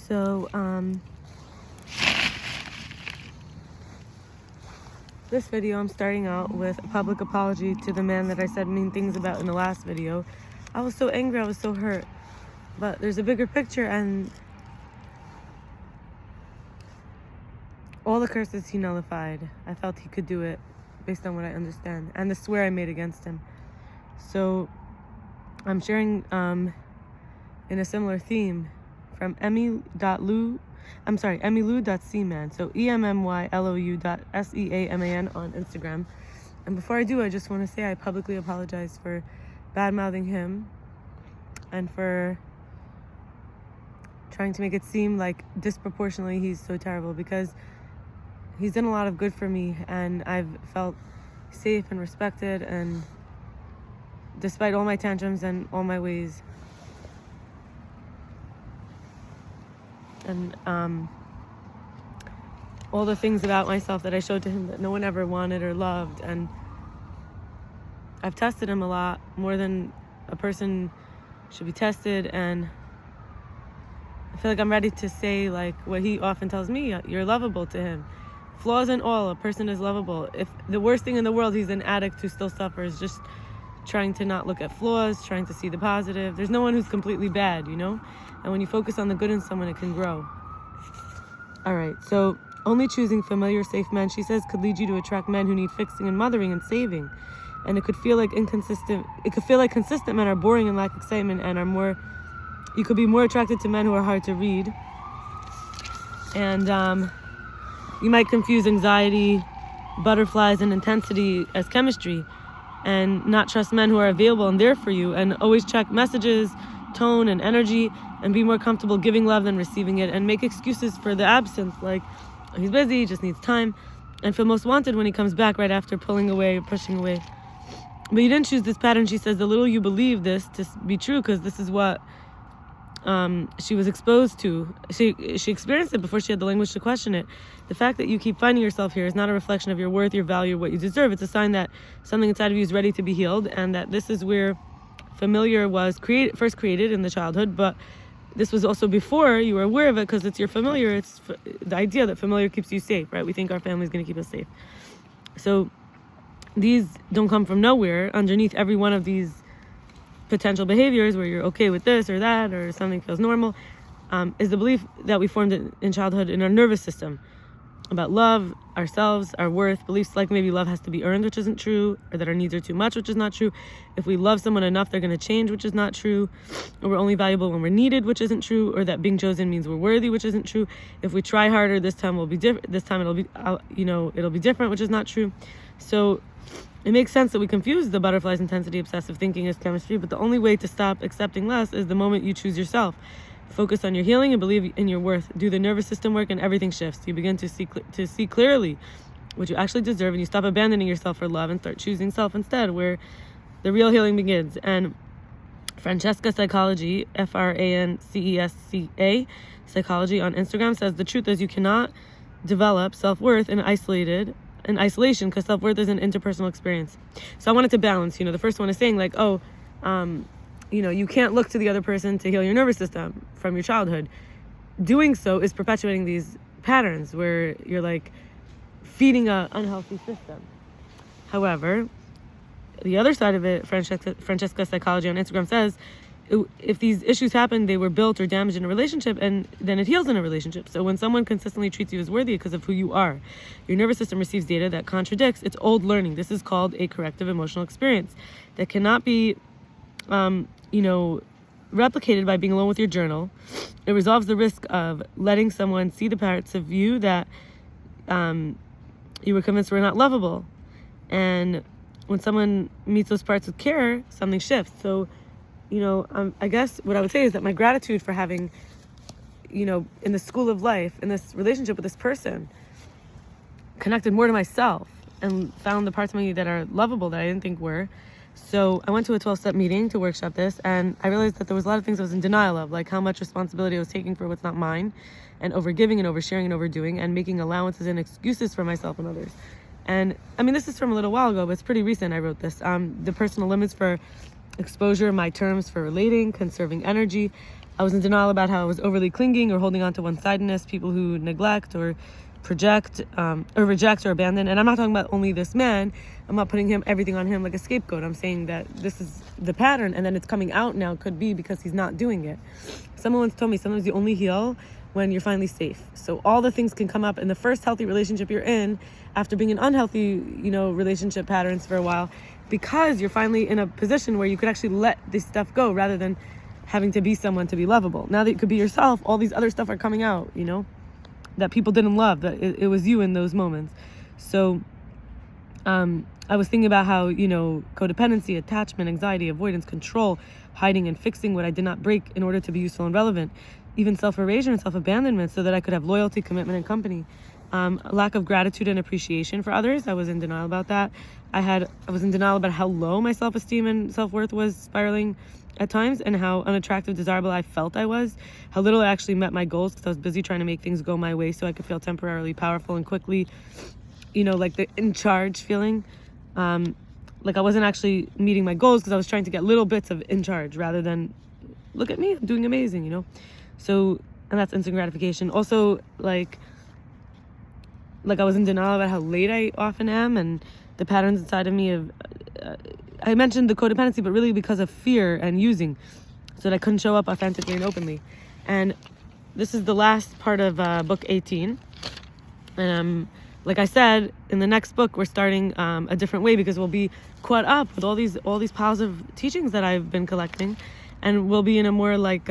So, this video I'm starting out with a public apology to the man that I said mean things about in the last video. I was so angry, I was so hurt. But there's a bigger picture, and all the curses he nullified. I felt he could do it based on what I understand, and the swear I made against him. So I'm sharing in a similar theme from emmylou.seaman. So EMMYLOU.SEAMAN on Instagram. And before I do, I just want to say I publicly apologize for bad-mouthing him and for trying to make it seem like disproportionately he's so terrible, because he's done a lot of good for me, and I've felt safe and respected, and despite all my tantrums and all my ways. And all the things about myself that I showed to him that no one ever wanted or loved. And I've tested him a lot, more than a person should be tested, and I feel like I'm ready to say, like, what he often tells me: you're lovable to him. Flaws and all, a person is lovable. If the worst thing in the world, he's an addict who still suffers, just trying to not look at flaws, trying to see the positive. There's no one who's completely bad, you know? And when you focus on the good in someone, it can grow. All right, so only choosing familiar, safe men, she says, could lead you to attract men who need fixing and mothering and saving. And it could feel like inconsistent. It could feel like consistent men are boring and lack excitement, and are more. You could be more attracted to men who are hard to read. And you might confuse anxiety, butterflies, and intensity as chemistry, and not trust men who are available and there for you, and always check messages, tone, and energy, and be more comfortable giving love than receiving it, and make excuses for the absence, like he's busy, he just needs time, and feel most wanted when he comes back right after pulling away or pushing away. But you didn't choose this pattern, she says. The little you believe this to be true, because this is what she was exposed to. She experienced it before she had the language to question it. The fact that you keep finding yourself here is not a reflection of your worth, your value, what you deserve. It's a sign that something inside of you is ready to be healed, and that this is where familiar was first created in the childhood. But this was also before you were aware of it, because it's your familiar. It's the idea that familiar keeps you safe, right? We think our family is going to keep us safe. So these don't come from nowhere. Underneath every one of these potential behaviors, where you're okay with this or that, or something feels normal, is the belief that we formed in childhood in our nervous system about love, ourselves, our worth. Beliefs like maybe love has to be earned, which isn't true, or that our needs are too much, which is not true. If we love someone enough, they're going to change, which is not true. Or we're only valuable when we're needed, which isn't true. Or that being chosen means we're worthy, which isn't true. If we try harder, this time will be different. This time it'll be different, which is not true. So it makes sense that we confuse the butterflies, intensity, obsessive thinking as chemistry, but the only way to stop accepting less is the moment you choose yourself. Focus on your healing and believe in your worth. Do the nervous system work, and everything shifts. You begin to see clearly what you actually deserve, and you stop abandoning yourself for love and start choosing self instead, where the real healing begins. And Francesca Psychology, FRANCESCA Psychology on Instagram says the truth is you cannot develop self-worth in isolation, because self-worth is an interpersonal experience. So I wanted to balance, the first one is saying like, you can't look to the other person to heal your nervous system from your childhood. Doing so is perpetuating these patterns where you're like feeding an unhealthy system. However, the other side of it, Francesca Psychology on Instagram says, if these issues happen, they were built or damaged in a relationship, and then it heals in a relationship. So when someone consistently treats you as worthy because of who you are, your nervous system receives data that contradicts its old learning. This is called a corrective emotional experience that cannot be replicated by being alone with your journal. It resolves the risk of letting someone see the parts of you that you were convinced were not lovable. And when someone meets those parts with care, something shifts. So, I guess what I would say is that my gratitude for having, in the school of life, in this relationship with this person, connected more to myself and found the parts of me that are lovable that I didn't think were. So I went to a 12-step meeting to workshop this, and I realized that there was a lot of things I was in denial of, like how much responsibility I was taking for what's not mine, and overgiving and oversharing and overdoing, and making allowances and excuses for myself and others. And this is from a little while ago, but it's pretty recent I wrote this. The personal limits for exposure, my terms for relating, conserving energy, I was in denial about how I was overly clinging or holding on to one-sidedness, people who neglect or project or reject or abandon. And I'm not talking about only this man. I'm not putting everything on him like a scapegoat. I'm saying that this is the pattern, and then it's coming out now. Could be because he's not doing it. Someone once told me sometimes you only heal when you're finally safe. So all the things can come up in the first healthy relationship you're in after being in unhealthy, relationship patterns for a while, because you're finally in a position where you could actually let this stuff go rather than having to be someone to be lovable. Now that you could be yourself, all these other stuff are coming out, that people didn't love, that it was you in those moments. So I was thinking about how, codependency, attachment, anxiety, avoidance, control, hiding and fixing what I did not break in order to be useful and relevant, even self-erasure and self-abandonment so that I could have loyalty, commitment, and company. A lack of gratitude and appreciation for others. I was in denial about that. I was in denial about how low my self-esteem and self-worth was spiraling at times, and how unattractive, desirable I felt I was, how little I actually met my goals because I was busy trying to make things go my way so I could feel temporarily powerful and quickly, like the in charge feeling. Like I wasn't actually meeting my goals because I was trying to get little bits of in charge rather than, look at me, I'm doing amazing, So, and that's instant gratification. Also, like I was in denial about how late I often am and the patterns inside of me of, I mentioned the codependency, but really because of fear and using, so that I couldn't show up authentically and openly. And this is the last part of book 18. And like I said, in the next book, we're starting a different way because we'll be caught up with all these positive teachings that I've been collecting, and we'll be in a more like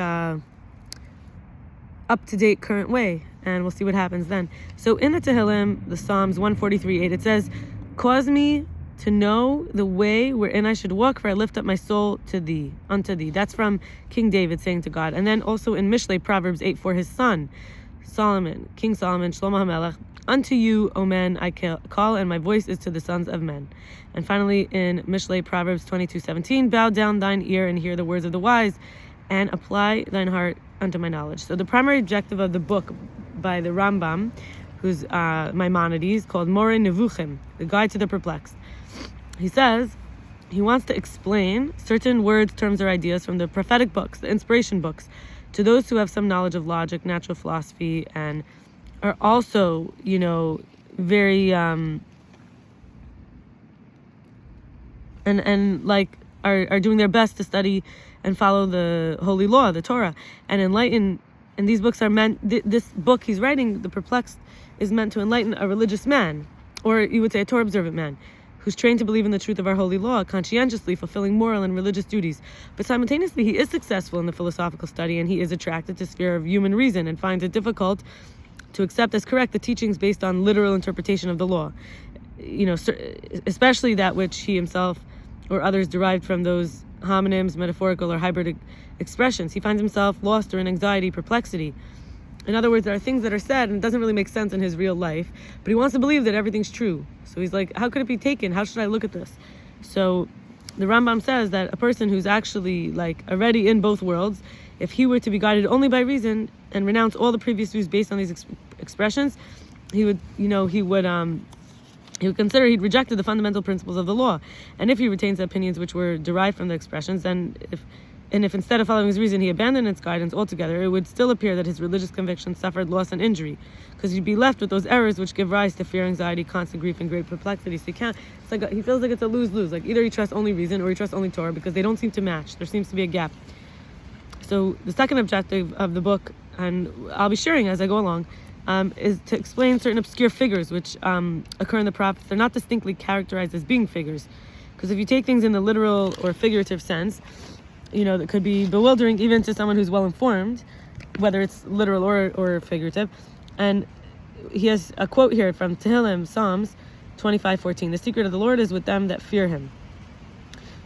up-to-date current way, and we'll see what happens then. So in the tehillim, the Psalms 143:8, it says, "Cause me to know the way wherein I should walk, for I lift up my soul to thee, unto thee." That's from King David saying to God. And then also in Mishlei, Proverbs 8, for his son, Solomon, King Solomon, Shlomo HaMelech, "Unto you, O men, I call, and my voice is to the sons of men." And finally in Mishlei, Proverbs 22:17, "Bow down thine ear and hear the words of the wise, and apply thine heart unto my knowledge." So the primary objective of the book by the Rambam, who's Maimonides, called More Nevuchim, the Guide to the Perplexed. He says he wants to explain certain words, terms, or ideas from the prophetic books, the inspiration books, to those who have some knowledge of logic, natural philosophy, and are also, very and like are doing their best to study and follow the holy law, the Torah, and enlighten. And these books are meant, this book he's writing, The Perplexed, is meant to enlighten a religious man, or you would say a Torah observant man, who's trained to believe in the truth of our holy law, conscientiously fulfilling moral and religious duties. But simultaneously, he is successful in the philosophical study, and he is attracted to the sphere of human reason and finds it difficult to accept as correct the teachings based on literal interpretation of the law, especially that which he himself or others derived from those homonyms, metaphorical or hybrid expressions. He finds himself lost or in anxiety, perplexity. In other words, there are things that are said and it doesn't really make sense in his real life, but he wants to believe that everything's true. So he's like, how could it be taken? How should I look at this? So the Rambam says that a person who's actually like already in both worlds, if he were to be guided only by reason and renounce all the previous views based on these expressions, he would consider he'd rejected the fundamental principles of the law. And if he retains the opinions which were derived from the expressions, then if instead of following his reason he abandoned its guidance altogether, it would still appear that his religious convictions suffered loss and injury, because he'd be left with those errors which give rise to fear, anxiety, constant grief, and great perplexity. So he feels like it's a lose-lose. Like either he trusts only reason or he trusts only Torah, because they don't seem to match. There seems to be a gap. So the second objective of the book, and I'll be sharing as I go along, is to explain certain obscure figures which occur in the prophets. They're not distinctly characterized as being figures, because if you take things in the literal or figurative sense, that could be bewildering even to someone who's well informed, whether it's literal or figurative. And he has a quote here from Tehillim, Psalms 25:14. "The secret of the Lord is with them that fear him."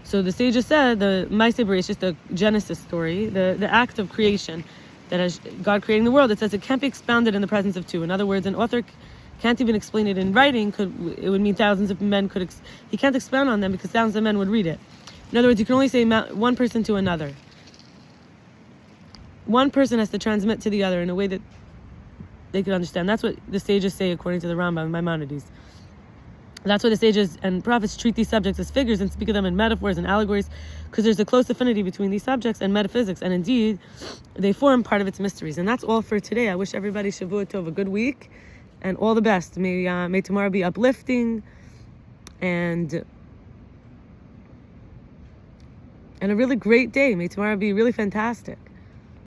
So the sages said the Mishlei is just a Genesis story, the act of creation, that as God creating the world, it says it can't be expounded in the presence of two. In other words, an author can't even explain it in writing. It would mean thousands of men he can't expound on them because thousands of men would read it. In other words, you can only say one person to another. One person has to transmit to the other in a way that they could understand. That's what the sages say according to the Rambam, Maimonides. That's why the sages and prophets treat these subjects as figures and speak of them in metaphors and allegories, because there's a close affinity between these subjects and metaphysics, and indeed, they form part of its mysteries. And that's all for today. I wish everybody Shavua Tov, a good week, and all the best. May tomorrow be uplifting, and a really great day. May tomorrow be really fantastic.